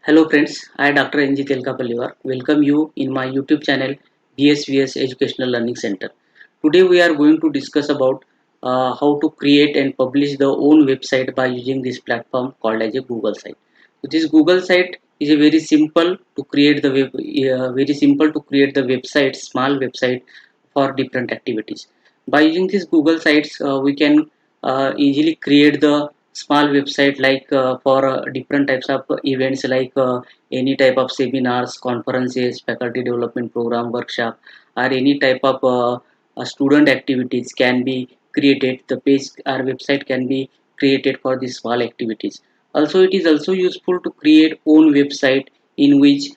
Hello friends, I Dr. NG Telkapallivar welcome you in my YouTube channel BSVS Educational Learning Center. Today we are going to discuss about how to create and publish the own website by using this platform called as a Google site. So this Google site is a very simple to create the website, small website for different activities. By using these Google sites, we can easily create the small website like for different types of events like any type of seminars, conferences, faculty development program, workshop, or any type of student activities can be created. The page or website can be created for these small activities. Also, it is also useful to create own website in which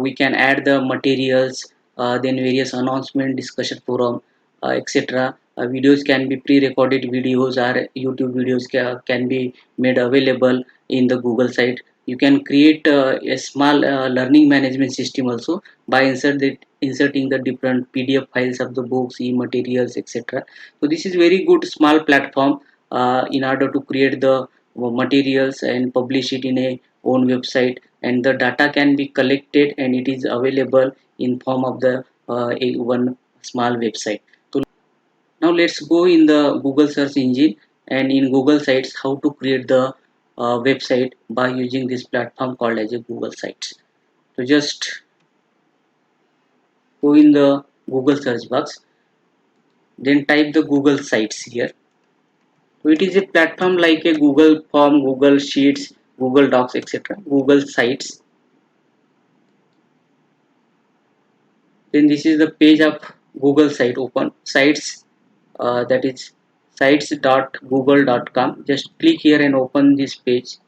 we can add the materials, then various announcement, discussion forum, etc. Videos can be pre-recorded videos or YouTube videos can be made available in the Google site. You can create a small learning management system also by inserting the different PDF files of the books, e-materials, etc. So this is very good small platform in order to create the materials and publish it in a own website, and the data can be collected and it is available in form of the one small website. So now let's go in the Google search engine and in Google Sites how to create the website by using this platform called as a Google Sites. So just go in the Google search box, then type the Google Sites here. So it is a platform like a Google Form, Google Sheets, Google Docs, etc. Google Sites. Then this is the page of Google site open. Sites, that is sites.google.com. Just click here and open this page.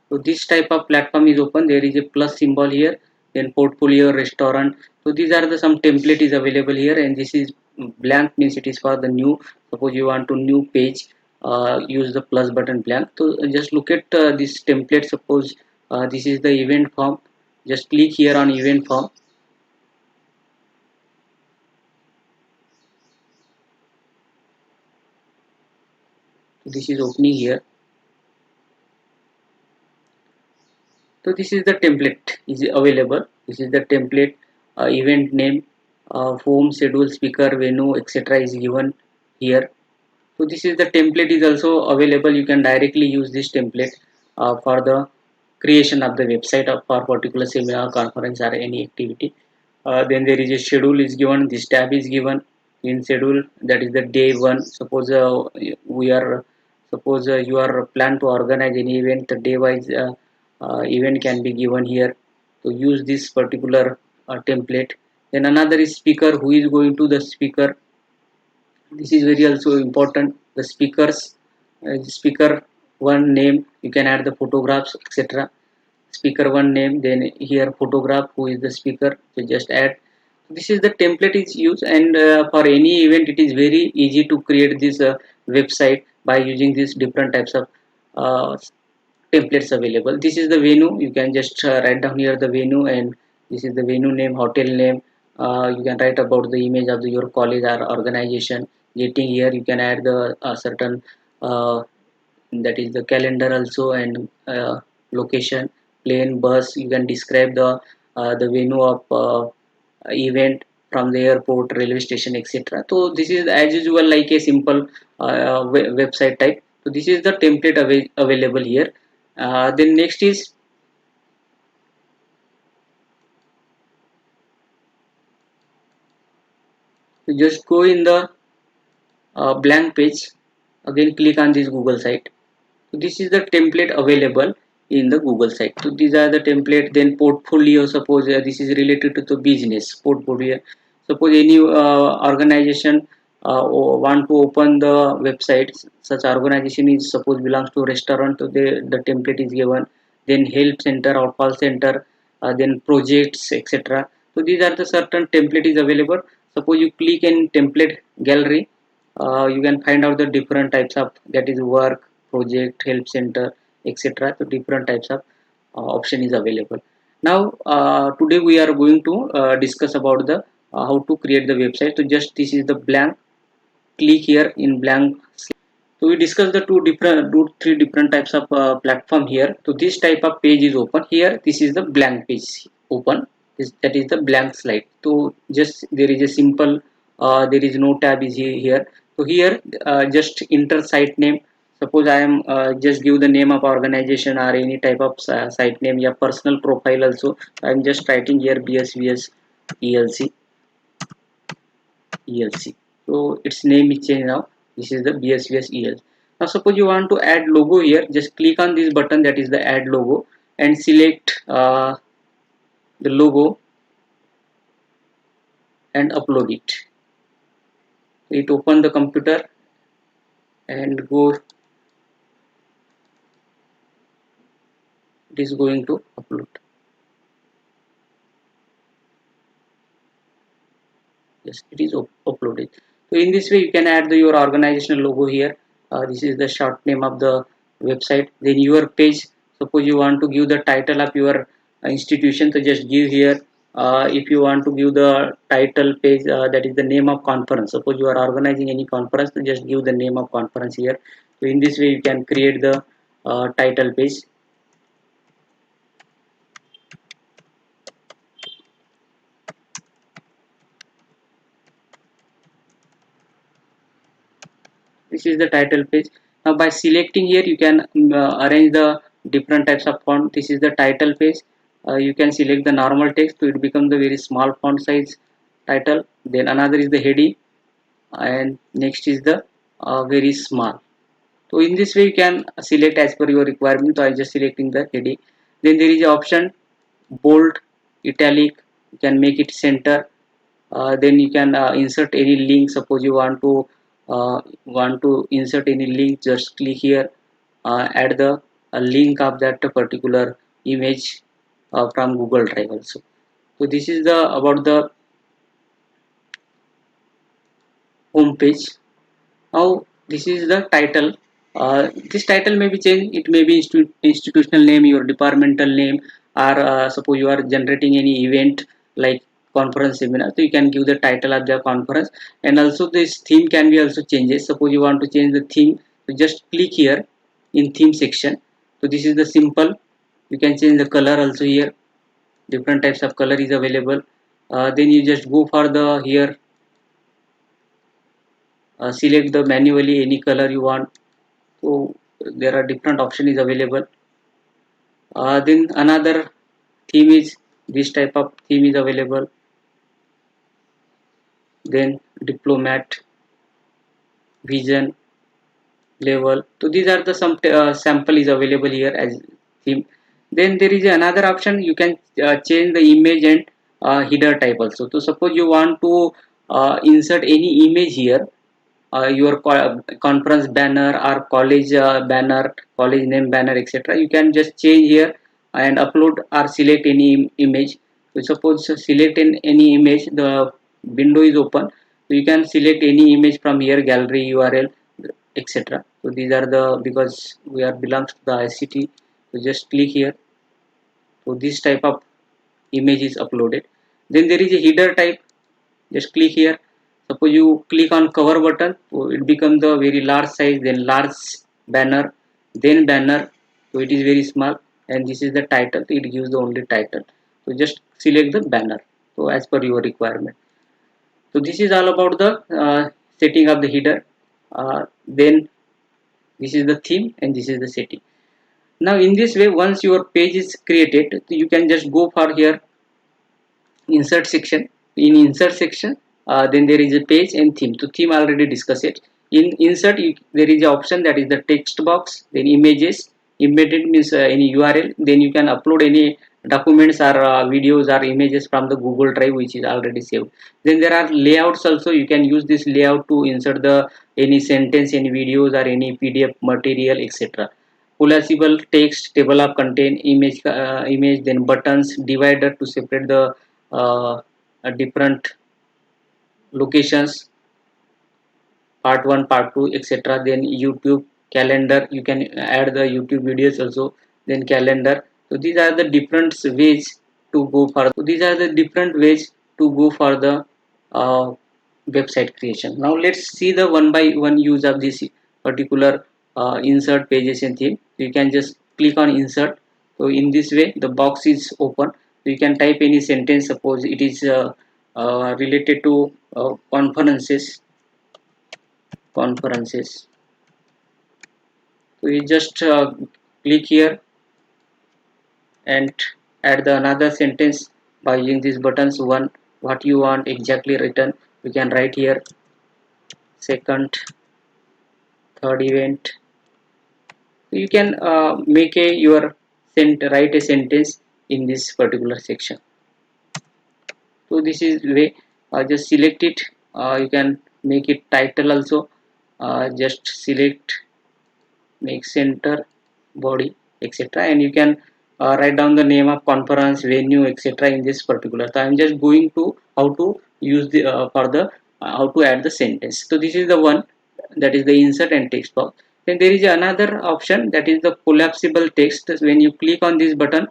So this type of platform is open. There is a plus symbol here, then portfolio, restaurant. So these are the some template is available here, and this is blank means it is for the new. Suppose you want to new page, use the plus button blank. So just look at this template. Suppose this is the event form. Just click here on event form. So this is opening here. So this is the template is available. This is the template, event name, form, schedule, speaker, venue, etc. is given here. So this is the template is also available. You can directly use this template for the creation of the website of for particular seminar, conference, or any activity. Then there is a schedule is given. This tab is given in schedule, that is the day one. Suppose we are suppose you are plan to organize any event, the day wise event can be given here. To use this particular template. Then another is speaker, who is going to the speaker. This is very also important. The speaker one name, you can add the photographs, etc. Speaker one name, then here photograph, who is the speaker, so just add. This is the template is used, and for any event it is very easy to create this website by using these different types of uh, templates available. This is the venue, you can just write down here the venue, and this is the venue name, hotel name. You can write about the image of your college or organization. Getting here, you can add the certain uh, that is the calendar also, and location, plane, bus. You can describe the venue of event from the airport, railway station, etc. So this is as usual like a simple website type. So this is the template available here. Then next is, you just go in the blank page, again click on this Google site. So this is the template available in the Google site. So these are the template. Then portfolio, suppose this is related to the business portfolio. Suppose any organization want to open the website. Such organization is suppose belongs to restaurant, so the template is given. Then help center or call center, then projects, etc. So these are the certain template is available. Suppose you click in template gallery, you can find out the different types of, that is work, project, help center, etc. So different types of option is available. Now today we are going to discuss about the how to create the website. So just this is the blank, click here in blank. So we discussed the three different types of platform here. So this type of page is open here. This is the blank page open. That is the blank slide. So just there is a simple, there is no tab is here. So here just enter site name. Suppose I am just give the name of organization or any type of site name. Yeah, personal profile also. I am just writing here BSVS ELC. ELC. So its name is changed now. This is the BSVS ELC. Now suppose you want to add logo here, just click on this button, that is the add logo, and select the logo and upload it. It open the computer and go. It is going to upload. Yes, it is uploaded. So in this way you can add your organizational logo here. This is the short name of the website. Then your page, suppose you want to give the title of your institution, so just give here. If you want to give the title page, that is the name of conference. Suppose you are organizing any conference, so just give the name of conference here. So in this way you can create the title page. This is the title page. Now by selecting here you can arrange the different types of font. This is the title page. You can select the normal text, so it becomes the very small font size title. Then another is the heading, and next is the very small. So in this way you can select as per your requirement. So I just selecting the heading. Then there is a option bold, italic. You can make it center. Then you can insert any link. Suppose you want to insert any link, just click here, add the link of that particular image from Google Drive also. So this is the about the home page. Now this is the title. This title may be changed. It may be institutional name, your departmental name, or suppose you are generating any event like conference seminar, so you can give the title of the conference. And also this theme can be also changes. Suppose you want to change the theme, so just click here in theme section. So this is the simple. You can change the color also here. Different types of color is available. Then you just go for the here, select the manually any color you want. So there are different option is available. Then another theme is this type of theme is available. Then diplomat, vision, level. So these are the some sample is available here as theme. Then there is another option. You can change the image and header type also. So suppose you want to insert any image here, your conference banner or college banner, college name banner, etc. You can just change here and upload or select any image. So suppose select any image, the window is open. So you can select any image from here, gallery URL, etc. So these are the, because we are belongs to the ICT. So just click here. So this type of image is uploaded. Then there is a header type. Just click here. Suppose you click on cover button, so it becomes the very large size, then large banner, then banner. So it is very small, and this is the title. It gives the only title. So just select the banner. So as per your requirement. So this is all about the setting of the header. Then this is the theme, and this is the setting. Now in this way, once your page is created, you can just go for here insert section. In insert section, then there is a page and theme. So theme already discussed it. In insert, there is an option, that is the text box, then images. Embedded means any URL. Then you can upload any documents or videos or images from the Google Drive, which is already saved. Then there are layouts also. You can use this layout to insert the any sentence, any videos, or any PDF material, etc. Collapsible text, table of content, image, then buttons, divider to separate the different locations, part 1, part 2, etc. Then YouTube calendar, you can add the YouTube videos also. Then calendar. So these are the different ways to go for, so these are the different ways to go for the uh, website creation. Now let's see the one by one use of this particular insert pages and theme. You can just click on insert. So in this way the box is open. You can type any sentence. Suppose it is related to conferences. So you just click here and add the another sentence by using these buttons. One, what you want exactly written, you can write here. Second, third event. So you can make write a sentence in this particular section. So this is way. Just select it. You can make it title also. Just select, make center, body, etc., and you can write down the name of conference, venue, etc. in this particular. So I'm just going to how to use the for the how to add the sentence. So this is the one, that is the insert and text box. Then there is another option, that is the collapsible text. When you click on this button,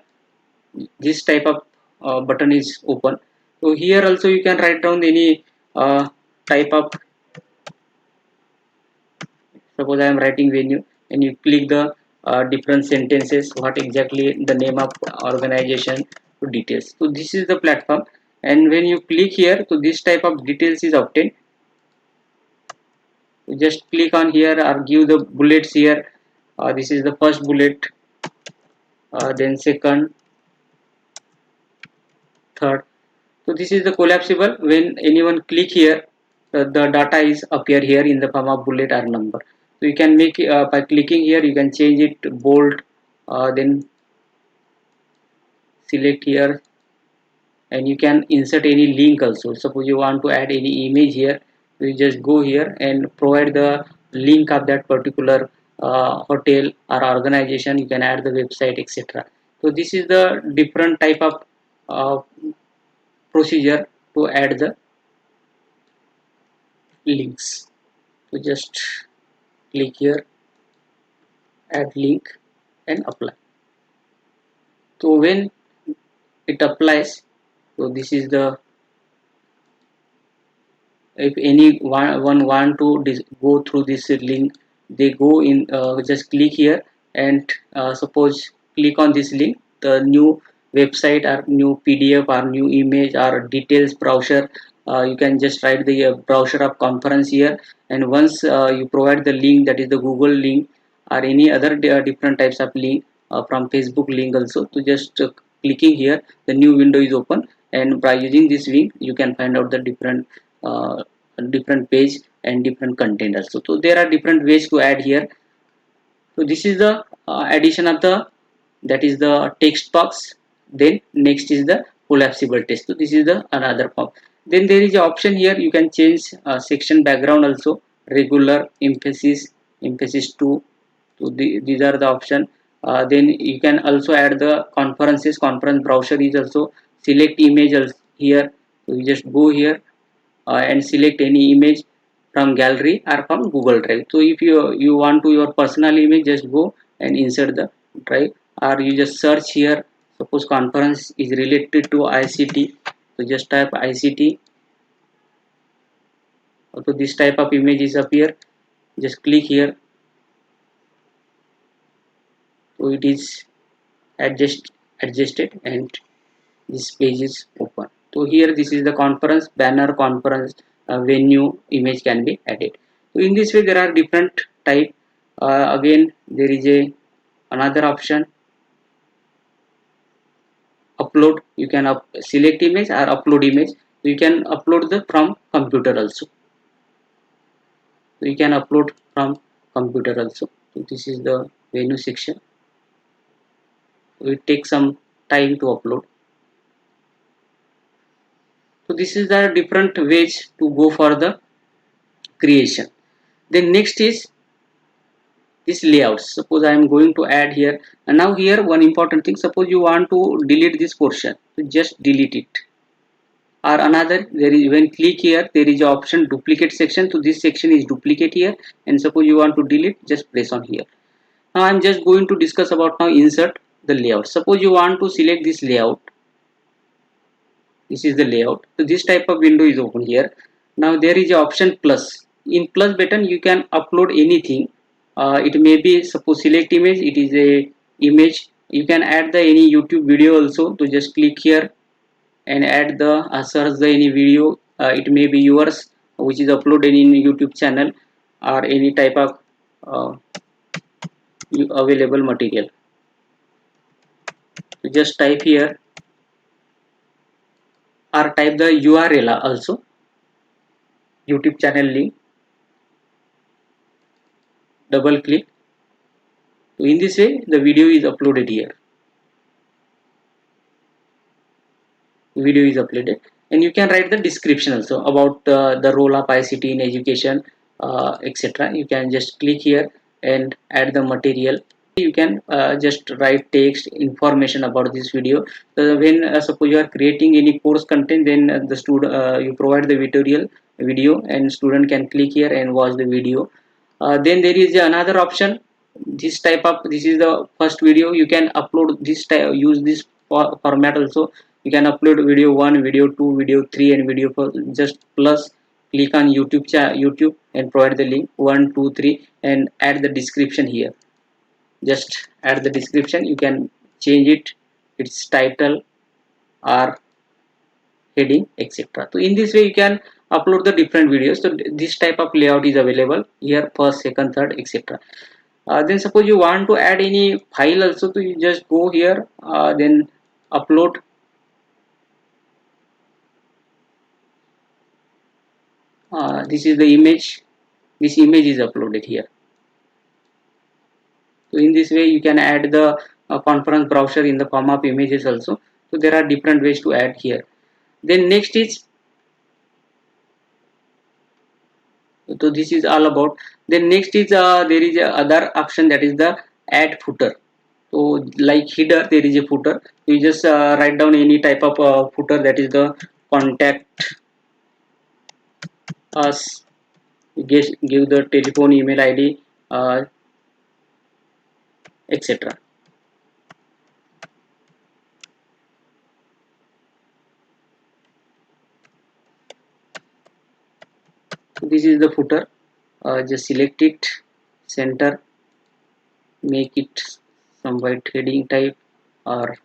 this type of button is open. So here also you can write down any type of. Suppose I am writing venue, and you click the different sentences, what exactly the name of organization, to details. So this is the platform, and when you click here, so this type of details is obtained. You just click on here or give the bullets here. This is the first bullet, then second, third. So this is the collapsible. When anyone click here, the data is appear here in the form of bullet or number. So you can make by clicking here, you can change it bold, then select here, and you can insert any link also. Suppose you want to add any image here, you just go here and provide the link of that particular hotel or organization. You can add the website, etc. So this is the different type of uh, procedure to add the links. So just click here, add link, and apply. So when it applies, so this is the, if anyone want to go through this link, they go in, just click here, and suppose click on this link, the new website or new PDF or new image or details browser, you can just write the browser of conference here. And once you provide the link, that is the Google link or any other different types of link, from Facebook link also, to just clicking here, the new window is open, and by using this link you can find out the uh, different page and different content also. So there are different ways to add here. So this is the addition of the, that is the text box. Then next is the collapsible text. So this is the another form. Then there is an option here, you can change section background also, regular, emphasis, emphasis 2. So these are the option. Then you can also add the conferences, conference browser is also, select image also here. So you just go here and select any image from gallery or from Google Drive. So if you want to your personal image, just go and insert the drive, or you just search here. Suppose conference is related to ICT, so just type ICT. So this type of images appear. Just click here. So it is adjusted, and this page is open. So here this is the conference banner, conference venue image can be added. So in this way there are different type. Again there is another option, upload. You can select image or upload image. You can upload the from computer also. So you can upload from computer also. So this is the venue section. So it takes some time to upload. So this is the different ways to go for the creation. Then next is this layout. Suppose I am going to add here, and now here one important thing, suppose you want to delete this portion, so just delete it. Or another, there is, when click here, there is an option duplicate section, so this section is duplicate here, and suppose you want to delete, just press on here. Now I am just going to discuss about now insert the layout. Suppose you want to select this layout, this is the layout. So this type of window is open here. Now there is a option plus. In plus button you can upload anything. it may be, suppose select image, it is a image. You can add the any YouTube video also. To just click here and add the search the any video, it may be yours which is uploaded in YouTube channel or any type of uh, available material. So just type here or type the URL also, YouTube channel link, double click. So in this way the video is uploaded here. Video is uploaded, and you can write the description also about the role of ICT in education, etc. You can just click here and add the material. You can just write text information about this video. So when suppose you are creating any course content, then the student you provide the video and student can click here and watch the video. Then there is another option, this is the first video. You can upload this type, use this format also. You can upload video 1, video 2, video 3 and video 4. Just plus click on YouTube and provide the link 1, 2, 3 and add the description here. Just add the description. You can change its title or heading, etc. So in this way you can upload the different videos. So this type of layout is available here, first, second, third, etc. Then suppose you want to add any file also, so you just go here, then upload. This is the image. This image is uploaded here. So in this way you can add the conference browser in the form of images also. So there are different ways to add here. Then next is, so this is all about. Then next is there is a other option, that is the add footer. So like header, there is a footer. You just write down any type of footer, that is the contact us, give the telephone, email ID, etc. So this is the footer. Just select it, center, make it some white heading type, or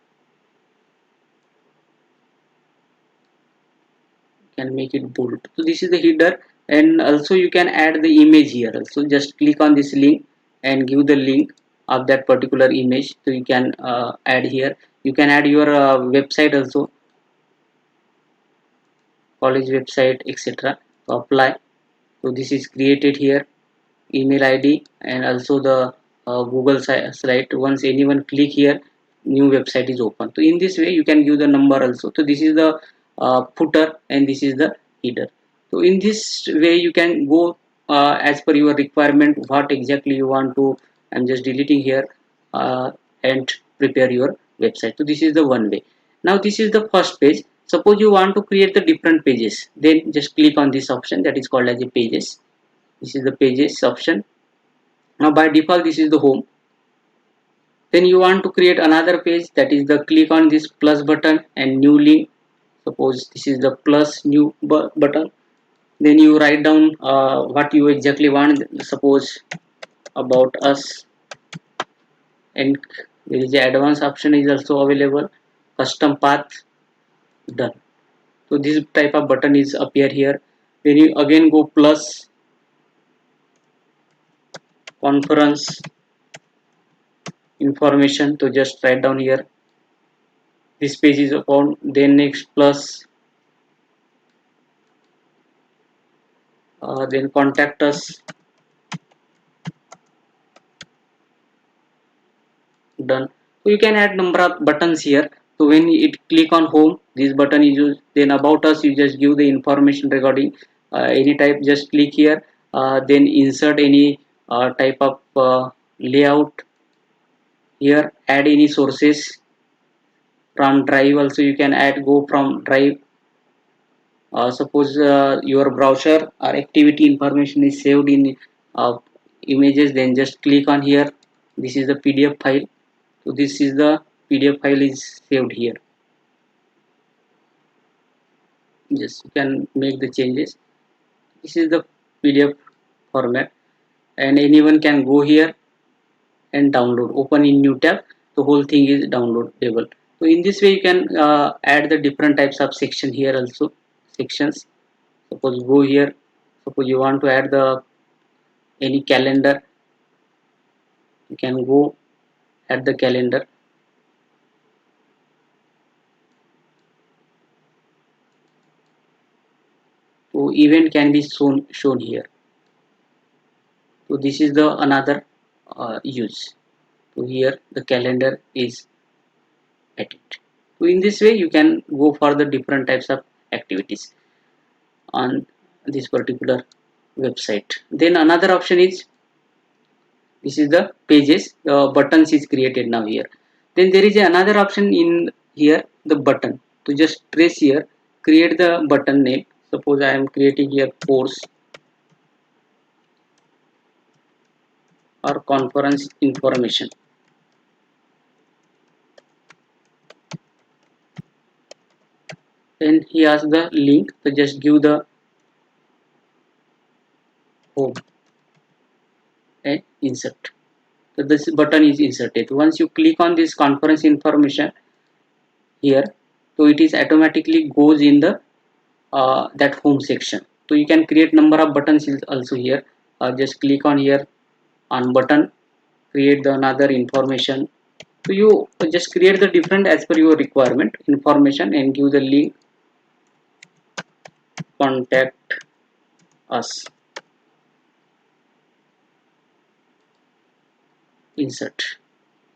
can make it bold. So this is the header, and also you can add the image here also. Just click on this link and give the link of that particular image. So you can add here. You can add your website also, college website, etc. to apply. So this is created here, email ID and also the Google site. Once anyone click here, new website is open. So in this way you can give the number also. So this is the footer and this is the header. So in this way you can go as per your requirement, what exactly you want to. I'm just deleting here and prepare your website. So this is the one way. Now this is the first page. Suppose you want to create the different pages, then just click on this option, that is called as a pages. This is the pages option. Now by default this is the home. Then you want to create another page, that is the click on this plus button and new link. Suppose this is the plus new button. Then you write down what you exactly want. Suppose about us, and there is an advanced option is also available, custom path, done. So this type of button is appear here. Then you again go plus conference information, to just write down here this page is upon. Then next plus then contact us, done. So you can add number of buttons here. So when it click on home, this button is used. Then about us, you just give the information regarding any type, just click here, then insert any type of layout here, add any sources from drive also. You can add, go from drive. Suppose your browser or activity information is saved in images, then just click on here. This is the PDF file. So this is the PDF file is saved here. Just you can make the changes. This is the PDF format. and anyone can go here and download. Open in new tab, the whole thing is downloadable. So in this way you can add the different types of section here also. Sections, suppose go here, suppose you want to add the any calendar, you can go add the calendar. So event can be shown here. So this is the another use. So here the calendar is added. So in this way you can go for the different types of activities on this particular website. Then another option is, this is the pages, buttons is created now here. Then there is another option in here, the button. To just press here, create the button name. Suppose I am creating here course or conference information. Then he has the link, so just give the home and insert. So this button is inserted. Once you click on this conference information here, so it is automatically goes in the that home section. So you can create number of buttons also here. Just click on here on button, create the another information. So you just create the different as per your requirement information and give the link, contact us, insert.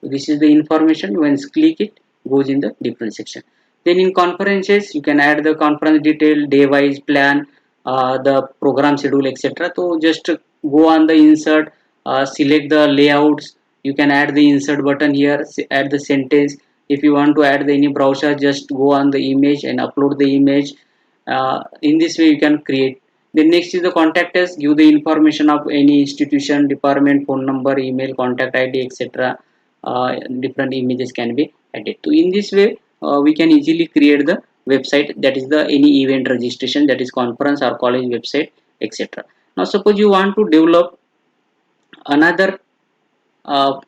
So this is the information. Once click it, goes in the different section. Then in conferences you can add the conference detail, day wise plan, the program schedule, etc. So just go on the insert, select the layouts. You can add the insert button here, add the sentence. If you want to add the any browser, just go on the image and upload the image. In this way you can create. Then next is the contact us, give the information of any institution, department, phone number, email, contact ID, etc. Different images can be added. So in this way we can easily create the website, that is the any event registration, that is conference or college website, etc. Now suppose you want to develop another uh,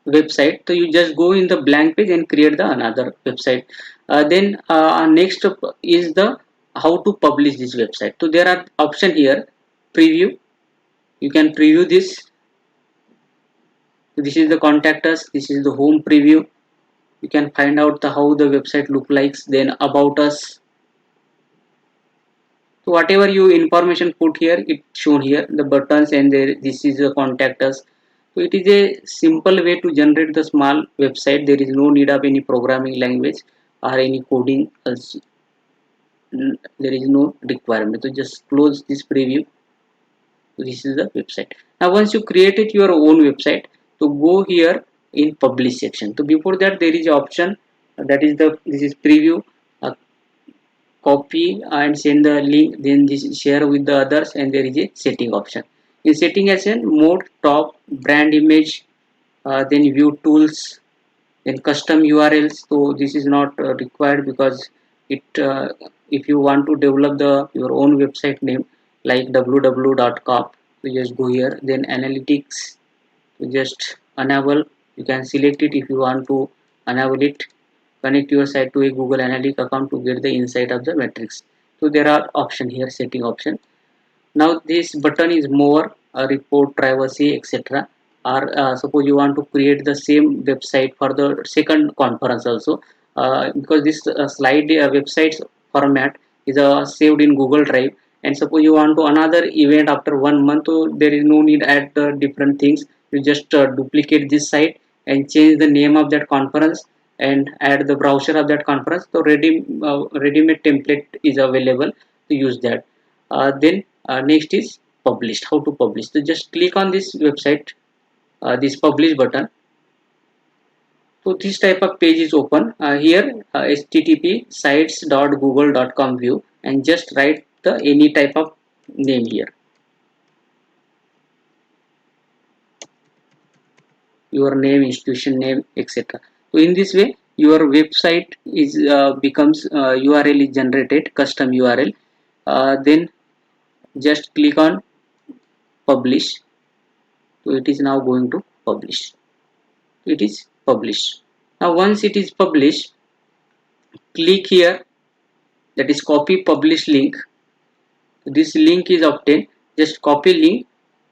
website, so you just go in the blank page and create the another website. Then next up is the how to publish this website. So there are option here, preview. You can preview this. So this is the contact us, this is the home preview. You can find out the how the website look likes. Then about us, so whatever you information put here, it shown here the buttons, and there this is the contact us. So it is a simple way to generate the small website. There is no need of any programming language or any coding also. There is no requirement. So just close this preview. So this is the website. Now once you created your own website, so go here in publish section. So before that there is option, that is the, this is preview. Copy and send the link, then this share with the others, and there is a setting option. In setting as in mode, top, brand image, then view tools, then custom URLs. So this is not required because it if you want to develop the your own website name like www.com, so just go here. Then analytics, so just enable. You can select it if you want to enable it. Connect your site to a Google Analytics account to get the insight of the metrics. So there are option here, setting option. Now this button is more report, privacy, etc. Or suppose you want to create the same website for the second conference also, because this slide website's format is saved in Google Drive. And suppose you want to another event after 1 month, so there is no need add the different things. You just duplicate this site and change the name of that conference and add the browser of that conference. So ready-made template is available to use that. Then next is published, how to publish. So just click on this website, this publish button. So this type of page is open. Here http sites.google.com view, and just write the any type of name here, your name, institution name, etc. So in this way your website is becomes URL is generated, custom URL. Then just click on publish. So it is now going to publish. It is published. Now once it is published, click here, that is copy publish link. This link is obtained. Just copy link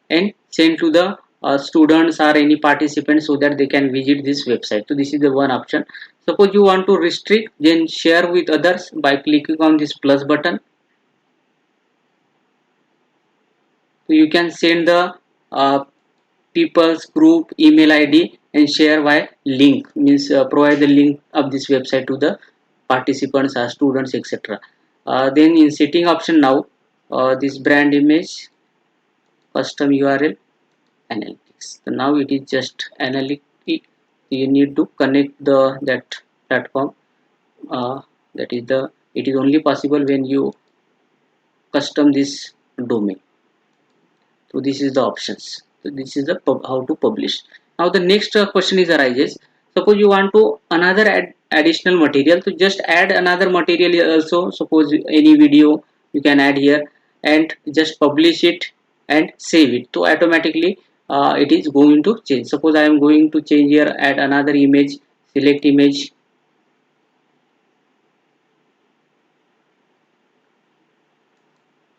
and send to the students or any participants so that they can visit this website. So this is the one option. Suppose you want to restrict, then share with others by clicking on this plus button. So you can send the people's group email ID and share by link, means provide the link of this website to the participants or students, etc. Then in setting option, now this brand image, custom URL, analytics. So now it is just analytic. You need to connect the that platform. uh, that is the it is only possible when you custom this domain. So this is the options. So this is the how to publish. Now the next question is arises, suppose you want to another additional material, to just add another material here also. Suppose any video you can add here and just publish it and save it, so automatically it is going to change. Suppose I am going to change here, add another image, select image,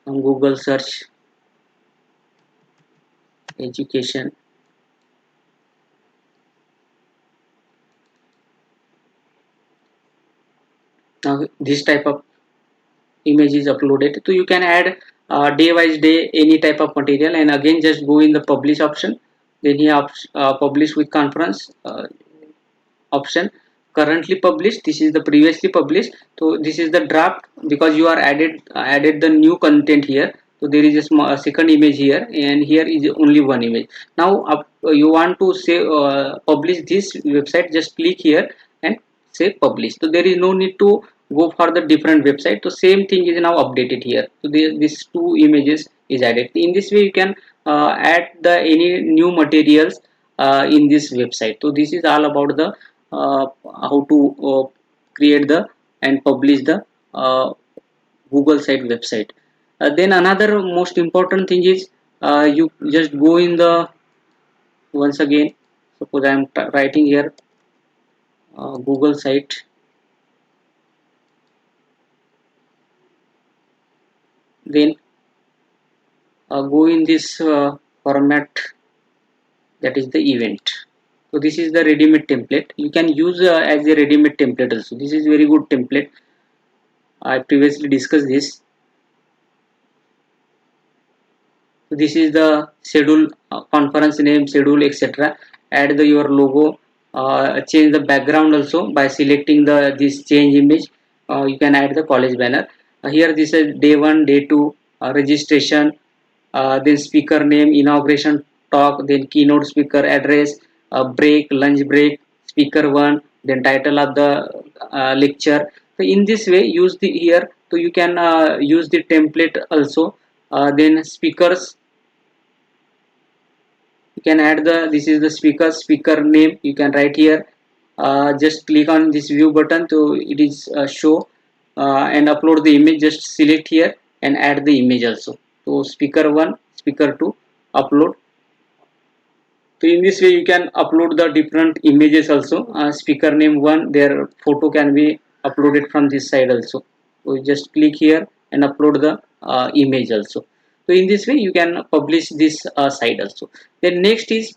on Google search education. Now this type of image is uploaded, so you can add day wise day any type of material, and again just go in the publish option. Then here publish with conference option, currently published, this is the previously published. So this is the draft, because you are added the new content here. So there is a, a second image here, and here is only one image. Now you want to say publish this website, just click here and say publish. So there is no need to go for the different website. So same thing is now updated here. So these two images is added. In this way you can add the any new materials in this website. So this is all about the how to create the and publish the Google site website. Then another most important thing is you just go in the, once again, suppose I am writing here Google site, then go in this format, that is the event. So this is the ready-made template, you can use as a ready-made template also. This is very good template, I previously discussed this. So this is the schedule, conference name, schedule, etc. Add the your logo, change the background also by selecting the this change image. You can add the college banner. Here this is day 1, day 2, registration, then speaker name, inauguration talk, then keynote speaker address, break, lunch break, speaker 1, then title of the lecture. So in this way use the here, so you can use the template also. Then speakers, you can add the, this is the speaker name, you can write here. Just click on this view button, so it is show and upload the image, just select here and add the image also. So speaker 1, speaker 2, upload. So in this way you can upload the different images also. Speaker name 1, their photo can be uploaded from this side also. So you just click here and upload the image also. So in this way you can publish this site also. Then next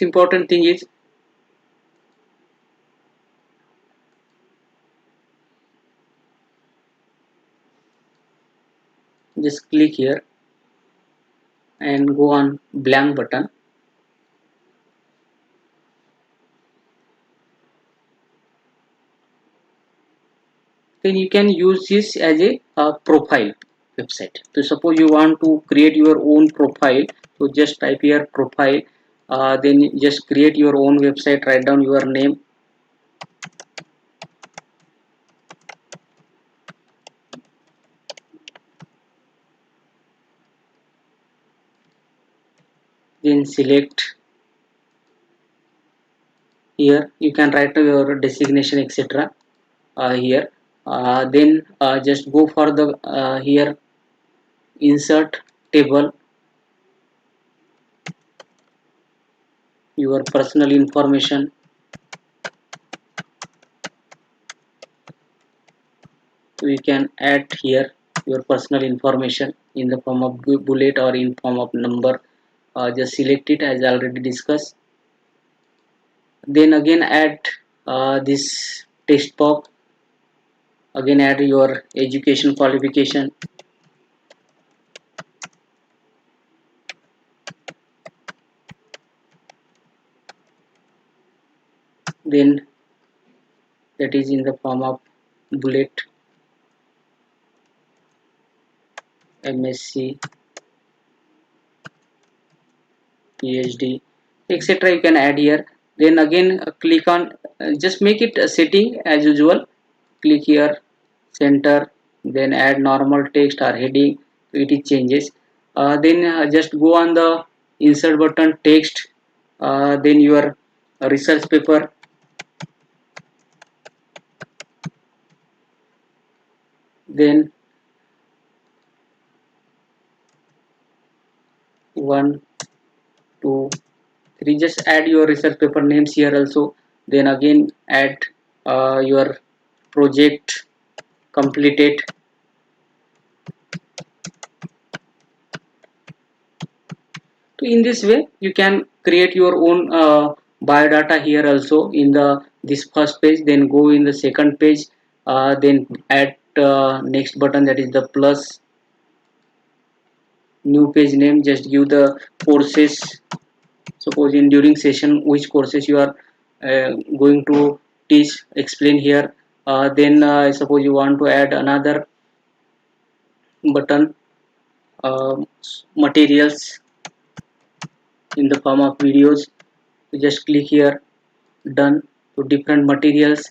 important thing is, just click here and go on blank button. Then you can use this as a profile website. So suppose you want to create your own profile, so just type here profile, then just create your own website, write down your name, then select here, you can write your designation, etc. Here, then just go for the here insert table, your personal information. We can add here your personal information in the form of bullet or in form of number. Just select it as already discussed. Then again add this text box. Again add your education qualification. Then that is in the form of bullet, MSc, PhD, etc. You can add here. Then again click on, just make it a setting as usual. Click here, center, then add normal text or heading. It is changes. Then just go on the insert button, text. Then your research paper. Then 1, 2, 3. Just add your research paper names here also. Then again add your project completed. So in this way you can create your own biodata here also in the this first page. Then go in the second page, then add next button, that is the plus, new page name. Just give the courses, suppose in during session which courses you are going to teach, explain here. Then suppose you want to add another button, uh, materials in the form of videos. You just click here, done. To different materials,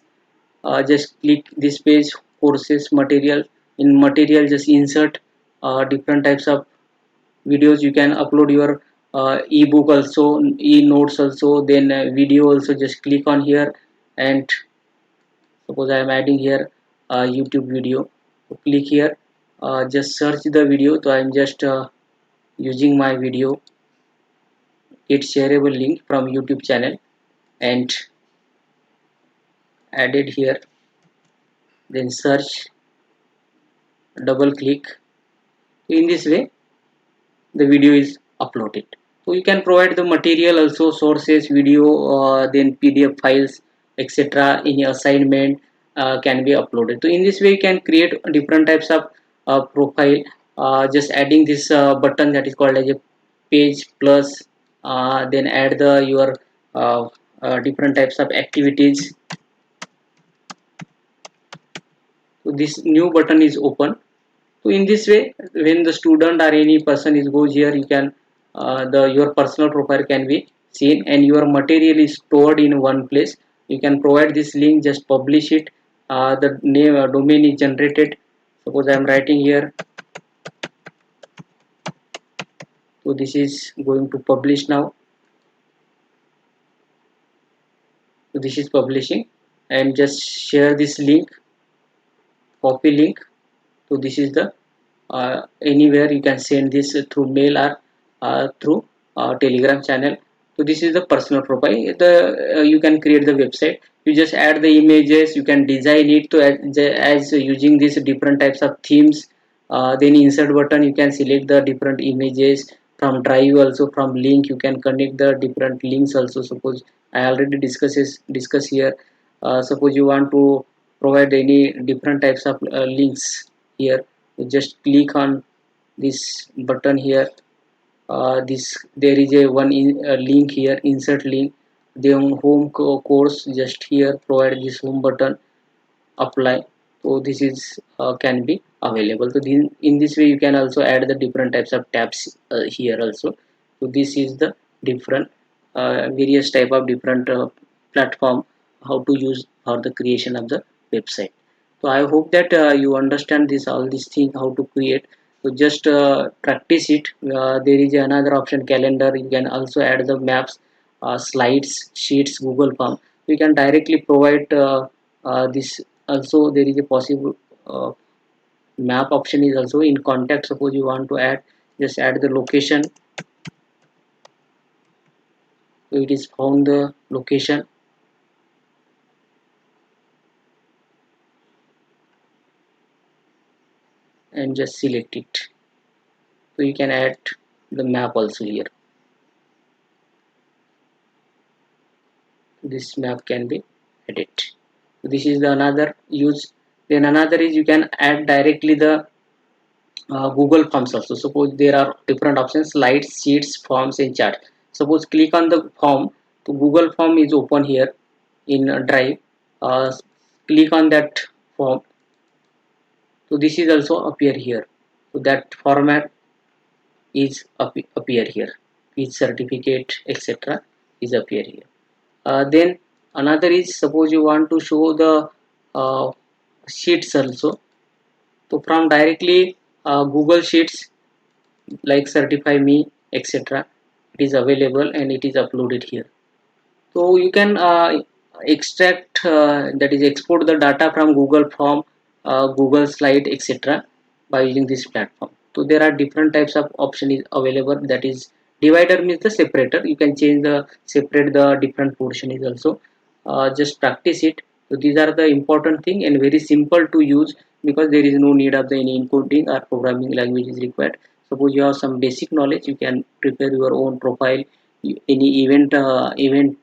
just click this page, courses material. In material just insert different types of videos. You can upload your ebook also, e-notes also, then video also. Just click on here, and suppose I am adding here YouTube video. So click here, just search the video. So I am just using my video, get shareable link from YouTube channel, and added here. Then search, double click. In this way the video is uploaded. So you can provide the material also, sources, video, then PDF files, etc. in your assignment can be uploaded. So in this way you can create different types of profile. Just adding this button that is called as a page plus, then add the your different types of activities. So this new button is open. So in this way, when the student or any person is goes here, you can the your personal profile can be seen, and your material is stored in one place. You can provide this link, just publish it. The name domain is generated. Suppose I am writing here, so this is going to publish now. So this is publishing, and just share this link, copy link. So this is the anywhere you can send this through mail or through Telegram channel. So this is the personal profile. The you can create the website. You just add the images. You can design it to as using these different types of themes. Then insert button, you can select the different images from drive, also from link. You can connect the different links also. Suppose I already discuss here. Suppose you want to provide any different types of links here. You just click on this button here. This there is a one link here, insert link. Then home course, just here provide this home button, apply. So this is can be available. So in this way you can also add the different types of tabs here also. So this is the different various type of different platform, how to use for the creation of the website. So I hope that you understand this all these things how to create. So just practice it. There is another option, calendar. You can also add the maps, slides, sheets, Google form. You can directly provide this. Also there is a possible map option is also in contact. Suppose you want to add, just add the location. So it is found the location and just select it. So you can add the map also here. This map can be added. So this is the another use. Then another is you can add directly the Google Forms also. Suppose there are different options: slides, sheets, forms, and chart. Suppose click on the form. So Google Form is open here in Drive. Uh, Click on that form. So this is also appear here. So that format is appear here. Each certificate, etc. is appear here. Then another is, suppose you want to show the uh, sheets also. So from directly Google Sheets like Certify Me, etc. it is available and it is uploaded here. So you can extract, that is export the data from Google Form, Google Slide, etc. by using this platform. So there are different types of option is available. That is, divider means the separator. You can change the separate the different portion is also. Just practice it. So these are the important thing and very simple to use, because there is no need of the any encoding or programming language is required. Suppose you have some basic knowledge, you can prepare your own profile. Any event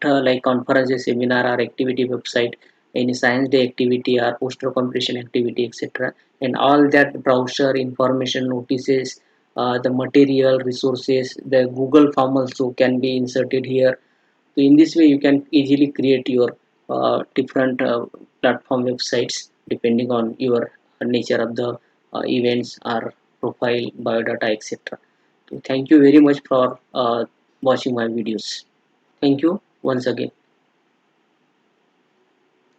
like conferences, seminar, or activity website, any science day activity or poster completion activity, etc. And all that browser information, notices, the material resources, the Google form also can be inserted here. So in this way you can easily create your different platform websites depending on your nature of the events or profile, biodata, etc. So thank you very much for watching my videos. Thank you once again.